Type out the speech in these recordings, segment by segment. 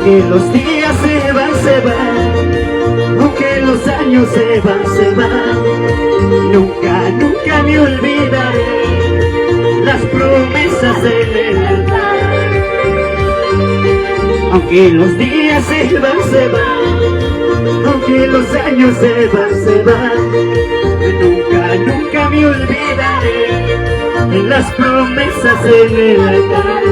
Aunque los días se van, aunque los años se van, nunca, nunca me olvidaré las promesas en el altar. Aunque los días se van, aunque los años se van, nunca, nunca me olvidaré las promesas en el altar.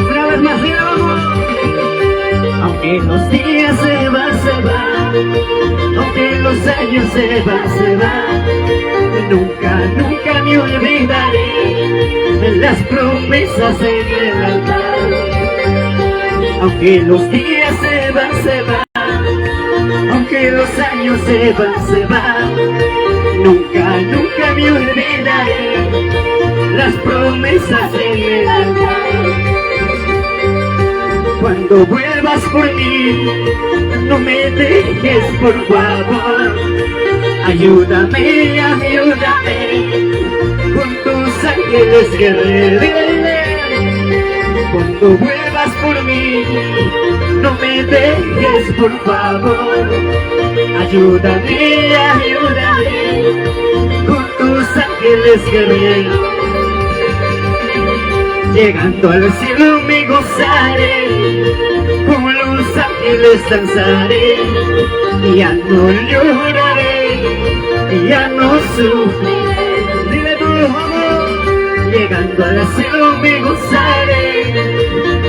Una vez más, y vamos. Aunque los días se van, aunque los años se van, nunca, nunca me olvidaré de las promesas en el altar. Aunque los días se van, aunque los años se van, nunca, nunca me olvidaré las promesas en el altar. Cuando vuelvas por mí, no me dejes, por favor. Ayúdame, ayúdame, con tus ángeles guerreros. Cuando vuelvas por mí, no me dejes, por favor. Ayúdame, ayúdame, con tus ángeles guerreros. Llegando al cielo me gozaré, con los ángeles danzaré, y ya no lloraré, y ya no sufriré. Dile tú, vamos. Llegando al cielo me gozaré,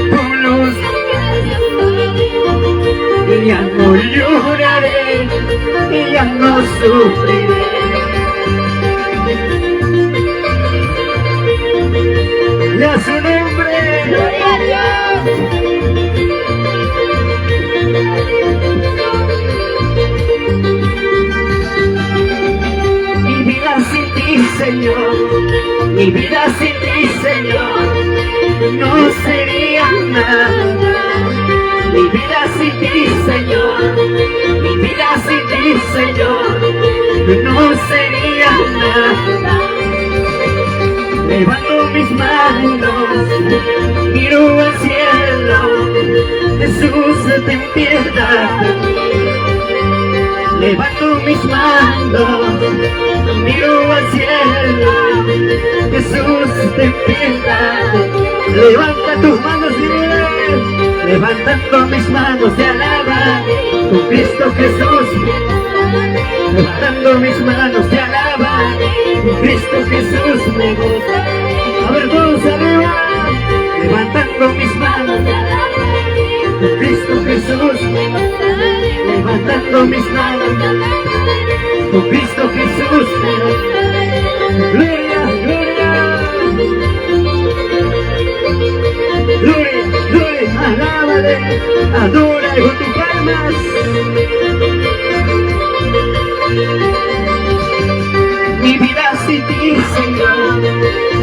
con los ángeles danzaré, y ya no lloraré, y ya no sufriré. Y a su nombre, gloria a Dios. Mi vida sin ti, Señor, mi vida sin ti, Señor, no sería nada. Mi vida sin ti, Señor, mi vida sin ti, Señor, no sería nada. Levanto mis manos, miro al cielo, Jesús, ten piedad. Levanto mis manos, miro al cielo, Jesús, ten piedad. Levanta tus manos y dile, levantando mis manos te alaba, con Cristo Jesús. Levantando mis manos te alaba, con Cristo Jesús me gusta. A ver todos arriba, levantando mis manos te alaba, con Cristo Jesús. Levantando mis manos te alaba, con Cristo Jesús me gusta. Gloria, gloria, gloria, gloria, alábale, adora con tus palmas. Mi vida sin ti, Señor,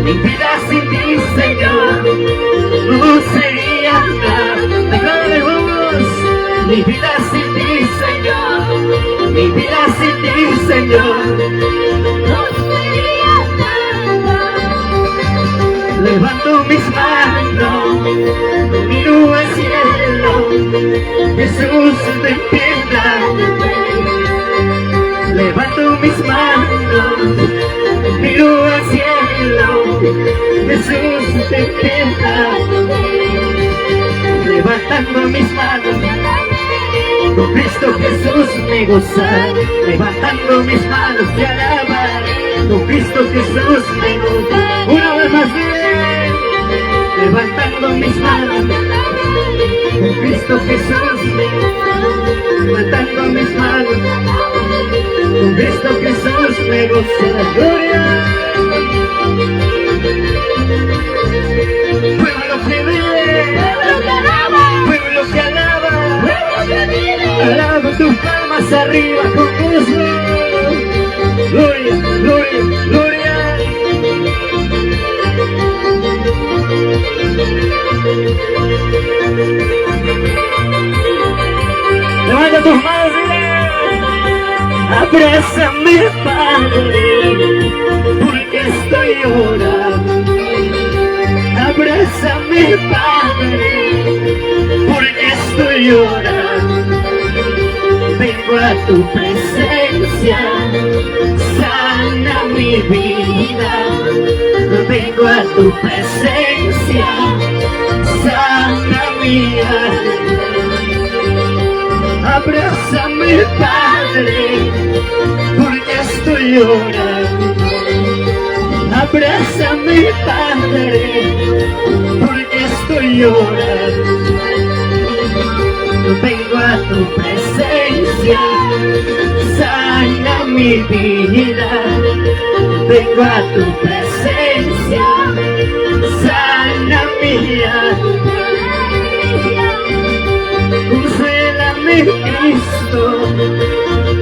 mi vida sin ti, Señor, no sería nada. Declárale, vamos. Mi vida sin ti, Señor, mi vida sin ti, Señor, no sería nada. Levanto mis manos, miro al cielo, Jesús, ten piedad. Levanto mis manos, miro al cielo, Jesús, ten piedad. Levantando mis manos, con Cristo Jesús me gozaré. Levantando mis manos te alabaré, con Cristo Jesús me gozaré. Una vez más, levantando mis manos, con Cristo Jesús me gozaré. Levantando mis manos, con Cristo Jesús me gozaré. Gloria. Pueblo que vive, pueblo que alaba, pueblo que alaba, pueblo que vive. Alaba tus palmas arriba con gozo. Gloria, gloria, gloria. tus manos, abrázame, Padre, porque estoy llorando. Abrázame, Padre, porque estoy llorando. Vengo a tu presencia, sana mi vida. Vengo a tu presencia, sana mi alma. Abrázame, Padre, porque estoy llorando. Abrázame, Padre, porque estoy llorando. Vengo a tu presencia, sana mi vida. Vengo a tu presencia, sana mi alma. Consuélame, Cristo,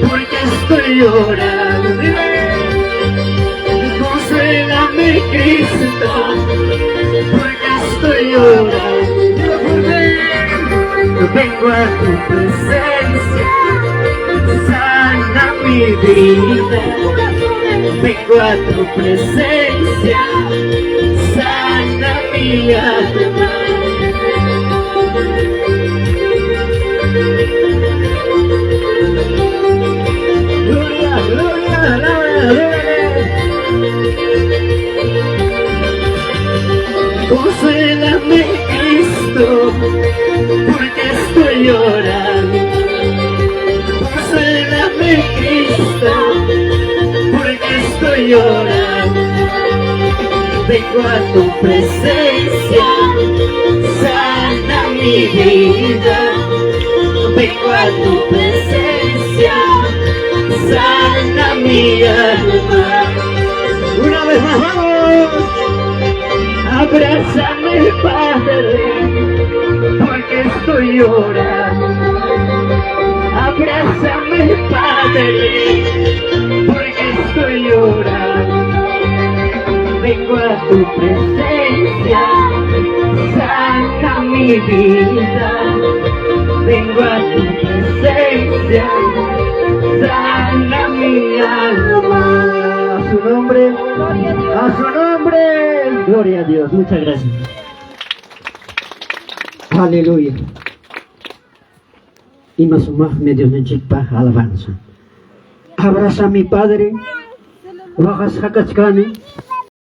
porque estoy llorando. Consuélame, Cristo, porque estoy llorando. Vengo a tu presencia, sana mi vida. Vengo a tu presencia, sana mi alma. Gloria, gloria, gloria. Consuélame, Cristo, porque estoy llorando. Consuélame, Cristo, porque estoy llorando. Vengo a tu presencia, sana mi vida. Vengo a tu presencia, sana mi alma. Una vez más, vamos. Abrázame, Padre, porque estoy llorando. Abrázame, Padre, porque estoy llorando. Vengo a tu presencia, sana mi vida. Vengo a tu presencia, sana mi alma. A su nombre, a su nombre. Gloria a Dios, muchas gracias. Aleluya. Y más medios de chikpa alabanza. Abraza a mi Padre, bajas hakachkani,